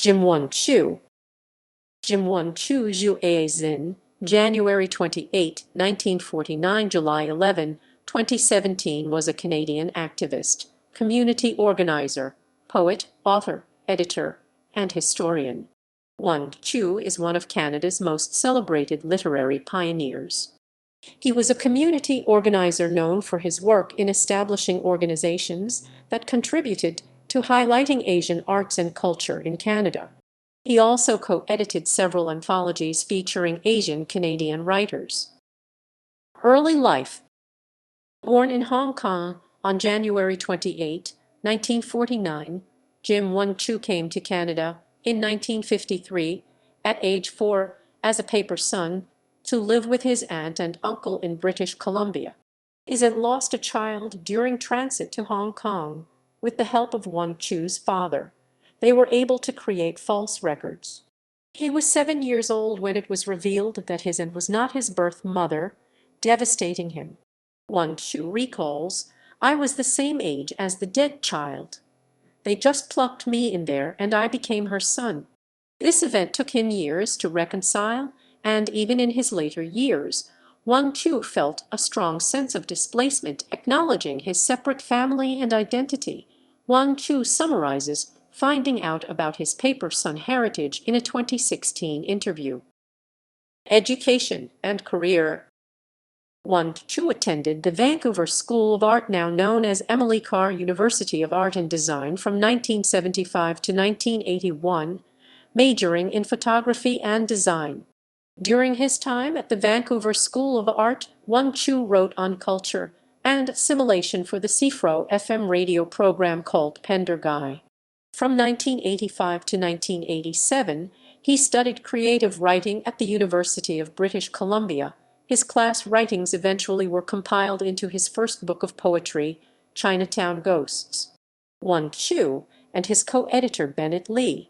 Jim Wong-Chu. Jim Wong-Chu Zin, January 28, 1949 – July 11, 2017 was a Canadian activist, community organizer, poet, author, editor, and historian. Wong-Chu is one of Canada's most celebrated literary pioneers. He was a community organizer known for his work in establishing organizations that contributed to highlighting Asian arts and culture in Canada. He also co-edited several anthologies featuring Asian Canadian writers. Early life. Born in Hong Kong on January 28, 1949, Jim Wong-Chu came to Canada in 1953, at age 4, as a paper son, to live with his aunt and uncle in British Columbia. He had lost a child during transit to Hong Kong. With the help of Wong-Chu's father, they were able to create false records. He was 7 years old when it was revealed that his aunt was not his birth mother, devastating him. Wong-Chu recalls, "I was the same age as the dead child. They just plucked me in there and I became her son." This event took him years to reconcile, and even in his later years, Wong-Chu felt a strong sense of displacement, acknowledging his separate family and identity. Wong-Chu summarizes finding out about his paper son heritage in a 2016 interview. Education and career. Wong-Chu attended the Vancouver School of Art, now known as Emily Carr University of Art and Design, from 1975 to 1981, majoring in photography and design. During his time at the Vancouver School of Art, Wong-Chu wrote on culture and assimilation for the CFRO FM radio program called Pendergai. From 1985 to 1987, he studied creative writing at the University of British Columbia. His class writings eventually were compiled into his first book of poetry, Chinatown Ghosts. Wong-Chu and his co-editor Bennett Lee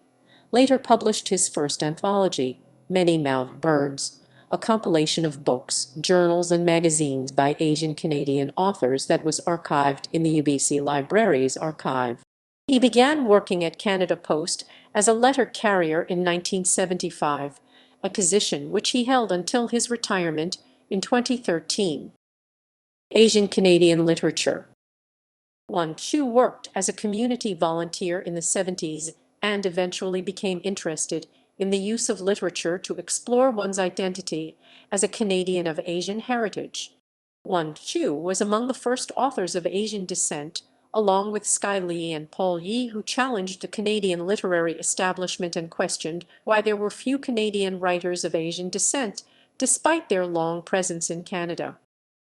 later published his first anthology, Many-Mouthed Birds, a compilation of books, journals, and magazines by Asian Canadian authors that was archived in the UBC Library's archive. He began working at Canada Post as a letter carrier in 1975, a position which he held until his retirement in 2013. Asian Canadian literature. Wong-Chu worked as a community volunteer in the 70s and eventually became interested in the use of literature to explore one's identity as a Canadian of Asian heritage. Wong-Chu was among the first authors of Asian descent, along with Sky Lee and Paul Yee, who challenged the Canadian literary establishment and questioned why there were few Canadian writers of Asian descent, despite their long presence in Canada.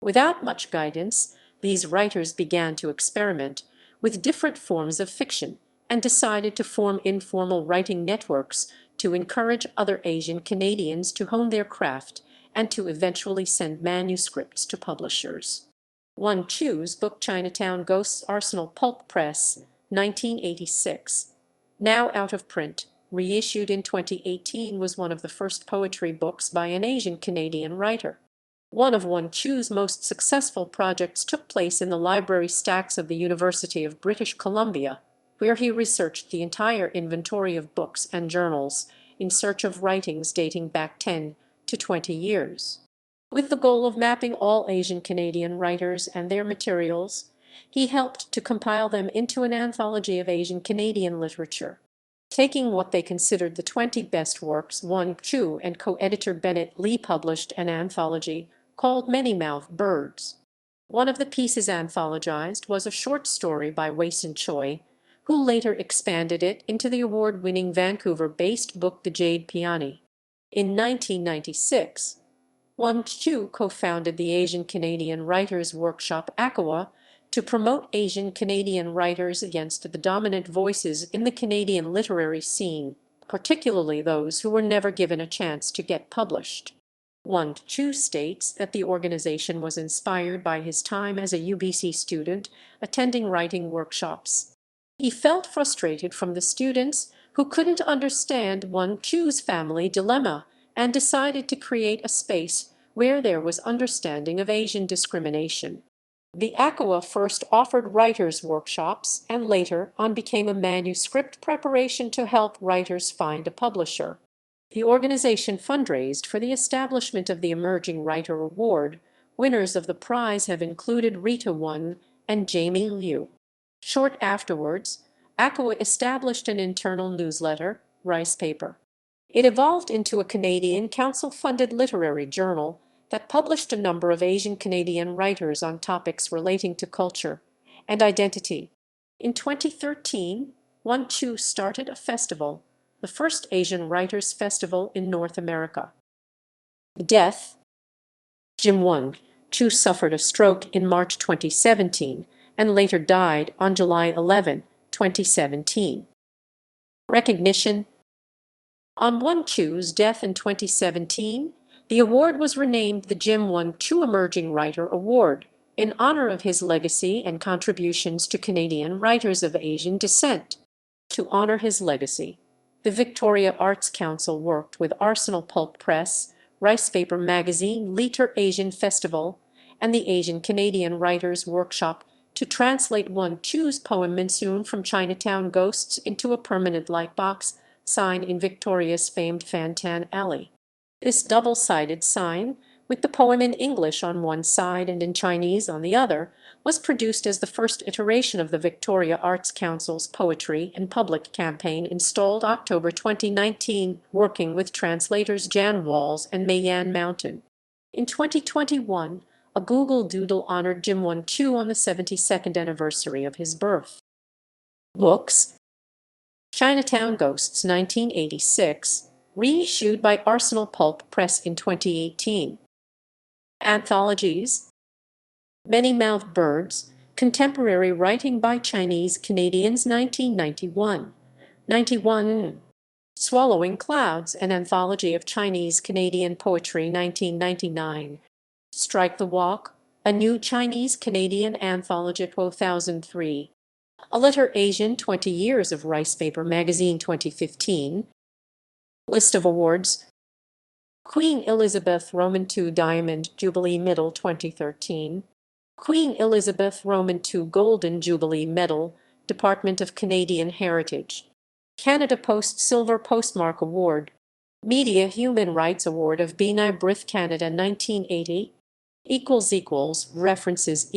Without much guidance, these writers began to experiment with different forms of fiction and decided to form informal writing networks to encourage other Asian Canadians to hone their craft and to eventually send manuscripts to publishers. Wong-Chu's book Chinatown Ghosts, Arsenal Pulp Press, 1986. Now out of print, reissued in 2018, was one of the first poetry books by an Asian Canadian writer. One of Wong-Chu's most successful projects took place in the library stacks of the University of British Columbia, where he researched the entire inventory of books and journals in search of writings dating back 10 to 20 years. With the goal of mapping all Asian Canadian writers and their materials, he helped to compile them into an anthology of Asian Canadian literature. Taking what they considered the 20 best works, Wong-Chu and co-editor Bennett Lee published an anthology called Many-Mouthed Birds. One of the pieces anthologized was a short story by Wei-Sin Choi, who later expanded it into the award-winning Vancouver-based book The Jade Peony. In 1996, Wong-Chu co-founded the Asian Canadian Writers Workshop ACOWA to promote Asian Canadian writers against the dominant voices in the Canadian literary scene, particularly those who were never given a chance to get published. Wong-Chu states that the organization was inspired by his time as a UBC student attending writing workshops. He felt frustrated from the students who couldn't understand Wong-Chu's family dilemma and decided to create a space where there was understanding of Asian discrimination. The ACOA first offered writers' workshops and later on became a manuscript preparation to help writers find a publisher. The organization fundraised for the establishment of the Emerging Writer Award. Winners of the prize have included Rita Won and Jamie Liu. Short afterwards, ACOA established an internal newsletter, Rice Paper. It evolved into a Canadian Council-funded literary journal that published a number of Asian Canadian writers on topics relating to culture and identity. In 2013, Wong-Chu started a festival, the first Asian Writers' Festival in North America. Death. Jim Wong-Chu suffered a stroke in March 2017 and later died on July 11, 2017. Recognition. On Wong-Chu's death in 2017, the award was renamed the Jim Wong-Chu Emerging Writer Award in honor of his legacy and contributions to Canadian writers of Asian descent. To honor his legacy, the Victoria Arts Council worked with Arsenal Pulp Press, Rice Paper Magazine, Liter Asian Festival, and the Asian Canadian Writers Workshop to translate Wong-Chu's poem Monsoon from Chinatown Ghosts into a permanent lightbox sign in Victoria's famed Fantan Alley. This double-sided sign, with the poem in English on one side and in Chinese on the other, was produced as the first iteration of the Victoria Arts Council's Poetry and Public campaign installed October 2019, working with translators Jan Walls and Mayan Mountain. In 2021, a Google Doodle honored Jim Wong-Chu on the 72nd anniversary of his birth. Books. Chinatown Ghosts 1986, reissued by Arsenal Pulp Press in 2018. Anthologies. Many-Mouthed Birds, Contemporary Writing by Chinese Canadians 1991. 91. Swallowing Clouds, an anthology of Chinese Canadian poetry 1999. Strike the Walk, a new Chinese Canadian anthology 2003. A Letter Asian 20 Years of Rice Paper Magazine 2015. List of awards. Queen Elizabeth II Diamond Jubilee Medal 2013. Queen Elizabeth II Golden Jubilee Medal, Department of Canadian Heritage. Canada Post Silver Postmark Award. Media Human Rights Award of B'nai B'rith Canada 1980. References